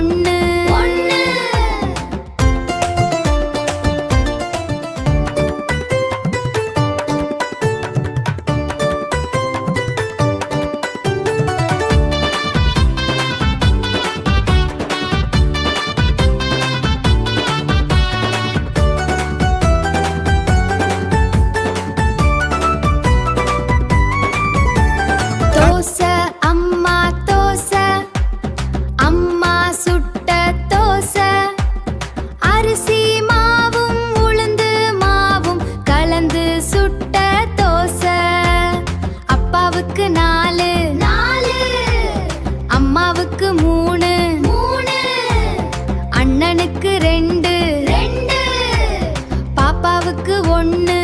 ஒண்ணு. தோசை அம்மா தோசை, அம்மா சுட்ட தோசை. அரிசி மாவும் உளுந்து மாவும் கலந்து சுட்ட தோசை. அப்பாவுக்கு 4, அம்மாவுக்கு 3, அண்ணனுக்கு 2, பாப்பாவுக்கு 1.